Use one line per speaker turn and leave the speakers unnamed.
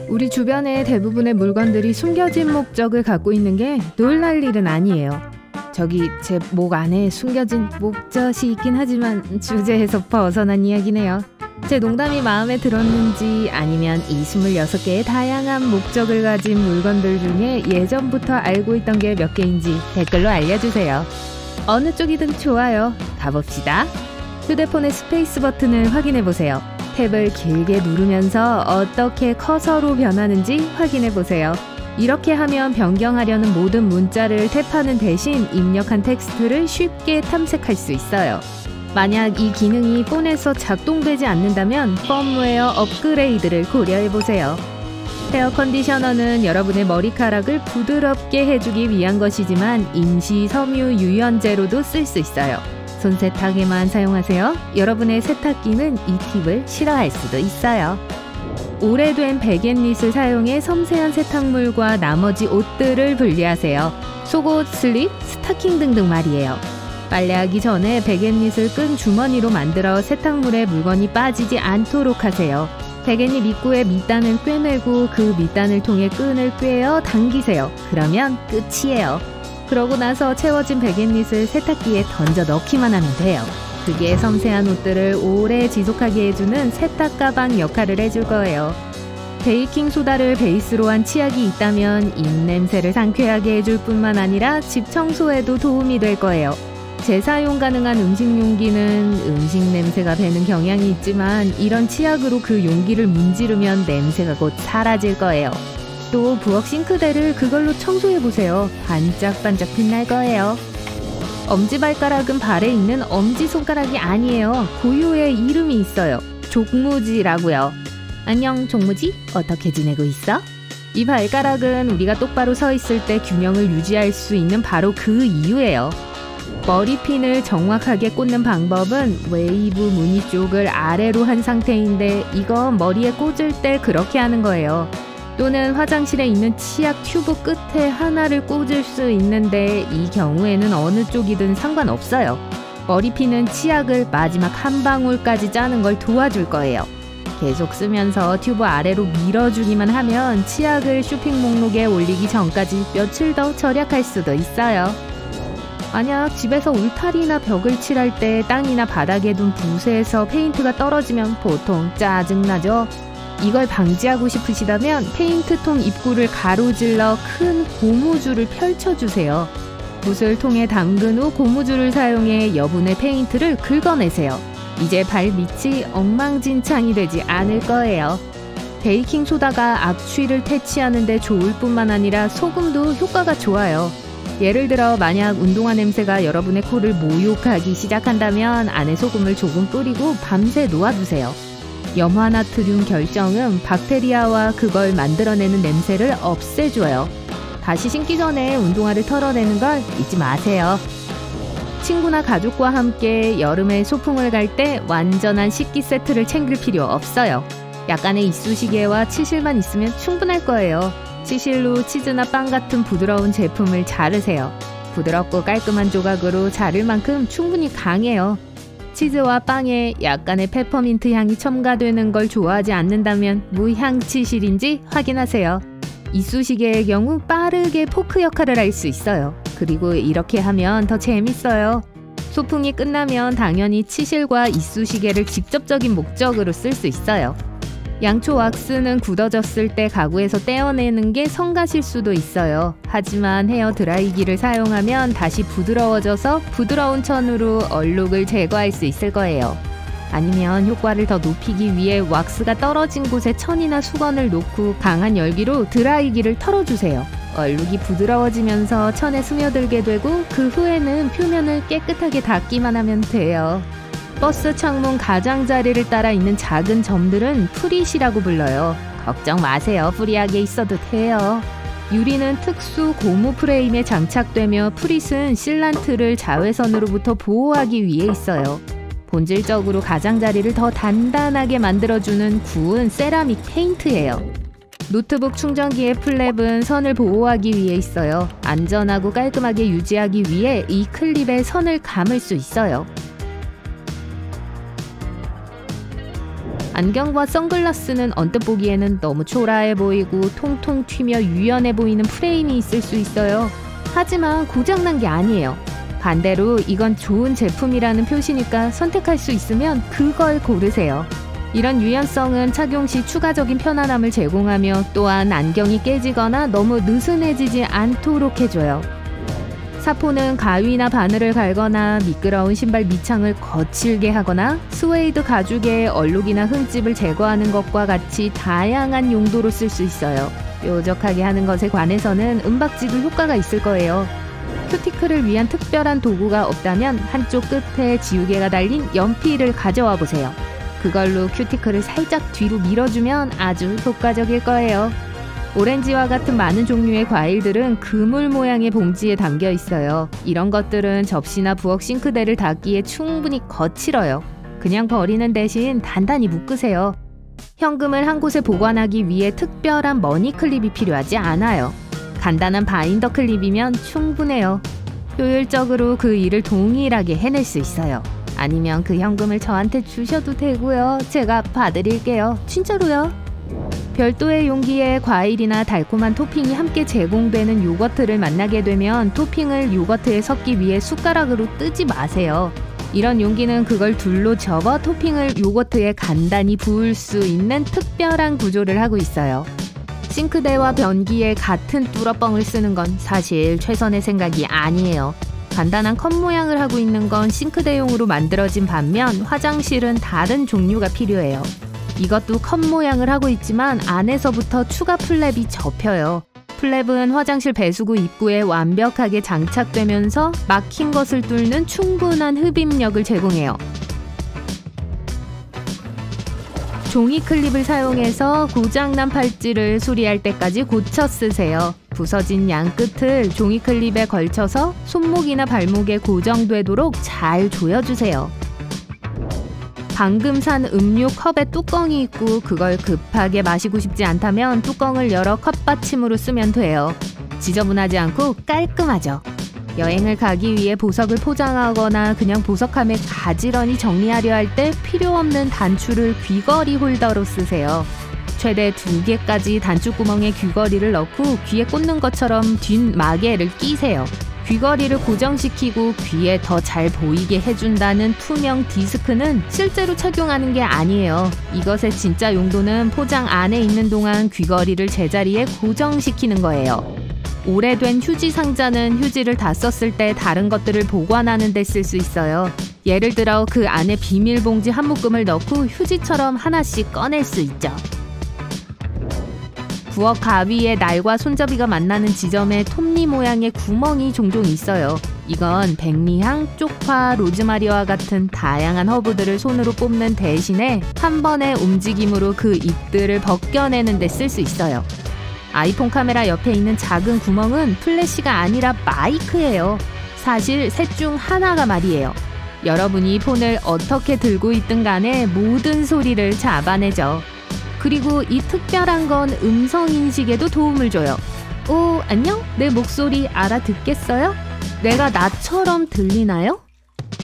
우리 주변의 대부분의 물건들이 숨겨진 목적을 갖고 있는 게 놀랄 일은 아니에요. 저기 제 목 안에 숨겨진 목젖이 있긴 하지만 주제에서 벗어난 이야기네요. 제 농담이 마음에 들었는지 아니면 이 26개의 다양한 목적을 가진 물건들 중에 예전부터 알고 있던 게 몇 개인지 댓글로 알려주세요. 어느 쪽이든 좋아요. 가봅시다. 휴대폰의 스페이스 버튼을 확인해보세요. 탭을 길게 누르면서 어떻게 커서로 변하는지 확인해보세요. 이렇게 하면 변경하려는 모든 문자를 탭하는 대신 입력한 텍스트를 쉽게 탐색할 수 있어요. 만약 이 기능이 폰에서 작동되지 않는다면 펌웨어 업그레이드를 고려해보세요. 헤어 컨디셔너는 여러분의 머리카락을 부드럽게 해주기 위한 것이지만 임시 섬유 유연제로도 쓸 수 있어요. 손세탁에만 사용하세요. 여러분의 세탁기는 이 팁을 싫어할 수도 있어요. 오래된 백앤릿을 사용해 섬세한 세탁물과 나머지 옷들을 분리하세요. 속옷, 슬립, 스타킹 등등 말이에요. 빨래하기 전에 백앤릿을 끈 주머니로 만들어 세탁물에 물건이 빠지지 않도록 하세요. 백앤릿 입구에 밑단을 꿰매고 그 밑단을 통해 끈을 꿰어 당기세요. 그러면 끝이에요. 그러고 나서 채워진 백앤릿을 세탁기에 던져 넣기만 하면 돼요. 그게 섬세한 옷들을 오래 지속하게 해주는 세탁 가방 역할을 해줄 거예요. 베이킹소다를 베이스로 한 치약이 있다면 입냄새를 상쾌하게 해줄 뿐만 아니라 집 청소에도 도움이 될 거예요. 재사용 가능한 음식 용기는 음식 냄새가 배는 경향이 있지만 이런 치약으로 그 용기를 문지르면 냄새가 곧 사라질 거예요. 또 부엌 싱크대를 그걸로 청소해보세요. 반짝반짝 빛날 거예요. 엄지발가락은 발에 있는 엄지손가락이 아니에요. 고유의 이름이 있어요. 족무지라고요. 안녕 족무지? 어떻게 지내고 있어? 이 발가락은 우리가 똑바로 서 있을 때 균형을 유지할 수 있는 바로 그 이유예요. 머리핀을 정확하게 꽂는 방법은 웨이브 무늬 쪽을 아래로 한 상태인데 이건 머리에 꽂을 때 그렇게 하는 거예요. 또는 화장실에 있는 치약 튜브 끝에 하나를 꽂을 수 있는데 이 경우에는 어느 쪽이든 상관없어요. 머리핀은 치약을 마지막 한 방울까지 짜는 걸 도와줄 거예요. 계속 쓰면서 튜브 아래로 밀어주기만 하면 치약을 쇼핑 목록에 올리기 전까지 며칠 더 절약할 수도 있어요. 만약 집에서 울타리나 벽을 칠할 때 땅이나 바닥에 둔 붓에서 페인트가 떨어지면 보통 짜증나죠? 이걸 방지하고 싶으시다면 페인트통 입구를 가로질러 큰 고무줄을 펼쳐주세요. 붓을 통에 담근 후 고무줄을 사용해 여분의 페인트를 긁어내세요. 이제 발밑이 엉망진창이 되지 않을 거예요. 베이킹소다가 악취를 퇴치하는 데 좋을 뿐만 아니라 소금도 효과가 좋아요. 예를 들어 만약 운동화 냄새가 여러분의 코를 모욕하기 시작한다면 안에 소금을 조금 뿌리고 밤새 놓아두세요. 염화나트륨 결정은 박테리아와 그걸 만들어내는 냄새를 없애줘요. 다시 신기 전에 운동화를 털어내는 걸 잊지 마세요. 친구나 가족과 함께 여름에 소풍을 갈 때 완전한 식기 세트를 챙길 필요 없어요. 약간의 이쑤시개와 치실만 있으면 충분할 거예요. 치실로 치즈나 빵 같은 부드러운 제품을 자르세요. 부드럽고 깔끔한 조각으로 자를 만큼 충분히 강해요. 치즈와 빵에 약간의 페퍼민트 향이 첨가되는 걸 좋아하지 않는다면 무향 치실인지 확인하세요. 이쑤시개의 경우 빠르게 포크 역할을 할 수 있어요. 그리고 이렇게 하면 더 재밌어요. 소풍이 끝나면 당연히 치실과 이쑤시개를 직접적인 목적으로 쓸 수 있어요. 양초 왁스는 굳어졌을 때 가구에서 떼어내는 게 성가실 수도 있어요. 하지만 헤어 드라이기를 사용하면 다시 부드러워져서 부드러운 천으로 얼룩을 제거할 수 있을 거예요. 아니면 효과를 더 높이기 위해 왁스가 떨어진 곳에 천이나 수건을 놓고 강한 열기로 드라이기를 털어주세요. 얼룩이 부드러워지면서 천에 스며들게 되고 그 후에는 표면을 깨끗하게 닦기만 하면 돼요. 버스 창문 가장자리를 따라 있는 작은 점들은 프릿이라고 불러요. 걱정 마세요. 프리하게 있어도 돼요. 유리는 특수 고무 프레임에 장착되며 프릿은 실란트를 자외선으로부터 보호하기 위해 있어요. 본질적으로 가장자리를 더 단단하게 만들어주는 구운 세라믹 페인트예요. 노트북 충전기의 플랩은 선을 보호하기 위해 있어요. 안전하고 깔끔하게 유지하기 위해 이 클립에 선을 감을 수 있어요. 안경과 선글라스는 언뜻 보기에는 너무 초라해 보이고 통통 튀며 유연해 보이는 프레임이 있을 수 있어요. 하지만 고장난 게 아니에요. 반대로 이건 좋은 제품이라는 표시니까 선택할 수 있으면 그걸 고르세요. 이런 유연성은 착용 시 추가적인 편안함을 제공하며 또한 안경이 깨지거나 너무 느슨해지지 않도록 해줘요. 사포는 가위나 바늘을 갈거나 미끄러운 신발 밑창을 거칠게 하거나 스웨이드 가죽에 얼룩이나 흠집을 제거하는 것과 같이 다양한 용도로 쓸 수 있어요. 뾰족하게 하는 것에 관해서는 은박지도 효과가 있을 거예요. 큐티클을 위한 특별한 도구가 없다면 한쪽 끝에 지우개가 달린 연필을 가져와 보세요. 그걸로 큐티클을 살짝 뒤로 밀어주면 아주 효과적일 거예요. 오렌지와 같은 많은 종류의 과일들은 그물 모양의 봉지에 담겨 있어요. 이런 것들은 접시나 부엌 싱크대를 닦기에 충분히 거칠어요. 그냥 버리는 대신 단단히 묶으세요. 현금을 한 곳에 보관하기 위해 특별한 머니 클립이 필요하지 않아요. 간단한 바인더 클립이면 충분해요. 효율적으로 그 일을 동일하게 해낼 수 있어요. 아니면 그 현금을 저한테 주셔도 되고요. 제가 봐드릴게요. 진짜로요. 별도의 용기에 과일이나 달콤한 토핑이 함께 제공되는 요거트를 만나게 되면 토핑을 요거트에 섞기 위해 숟가락으로 뜨지 마세요. 이런 용기는 그걸 둘로 접어 토핑을 요거트에 간단히 부을 수 있는 특별한 구조를 하고 있어요. 싱크대와 변기에 같은 뚫어뻥을 쓰는 건 사실 최선의 생각이 아니에요. 간단한 컵 모양을 하고 있는 건 싱크대용으로 만들어진 반면 화장실은 다른 종류가 필요해요. 이것도 컵 모양을 하고 있지만 안에서부터 추가 플랩이 접혀요. 플랩은 화장실 배수구 입구에 완벽하게 장착되면서 막힌 것을 뚫는 충분한 흡입력을 제공해요. 종이 클립을 사용해서 고장난 팔찌를 수리할 때까지 고쳐 쓰세요. 부서진 양 끝을 종이 클립에 걸쳐서 손목이나 발목에 고정되도록 잘 조여주세요. 방금 산 음료 컵에 뚜껑이 있고 그걸 급하게 마시고 싶지 않다면 뚜껑을 열어 컵받침으로 쓰면 돼요. 지저분하지 않고 깔끔하죠. 여행을 가기 위해 보석을 포장하거나 그냥 보석함에 가지런히 정리하려 할 때 필요 없는 단추를 귀걸이 홀더로 쓰세요. 최대 2개까지 단추구멍에 귀걸이를 넣고 귀에 꽂는 것처럼 뒷마개를 끼세요. 귀걸이를 고정시키고 귀에 더 잘 보이게 해준다는 투명 디스크는 실제로 착용하는 게 아니에요. 이것의 진짜 용도는 포장 안에 있는 동안 귀걸이를 제자리에 고정시키는 거예요. 오래된 휴지 상자는 휴지를 다 썼을 때 다른 것들을 보관하는 데 쓸 수 있어요. 예를 들어 그 안에 비닐봉지 한 묶음을 넣고 휴지처럼 하나씩 꺼낼 수 있죠. 부엌 가위의 날과 손잡이가 만나는 지점에 톱니 모양의 구멍이 종종 있어요. 이건 백리향, 쪽파, 로즈마리와 같은 다양한 허브들을 손으로 뽑는 대신에 한 번의 움직임으로 그 잎들을 벗겨내는 데 쓸 수 있어요. 아이폰 카메라 옆에 있는 작은 구멍은 플래시가 아니라 마이크예요. 사실 셋 중 하나가 말이에요. 여러분이 폰을 어떻게 들고 있든 간에 모든 소리를 잡아내죠. 그리고 이 특별한 건 음성인식에도 도움을 줘요. 오, 안녕? 내 목소리 알아듣겠어요? 내가 나처럼 들리나요?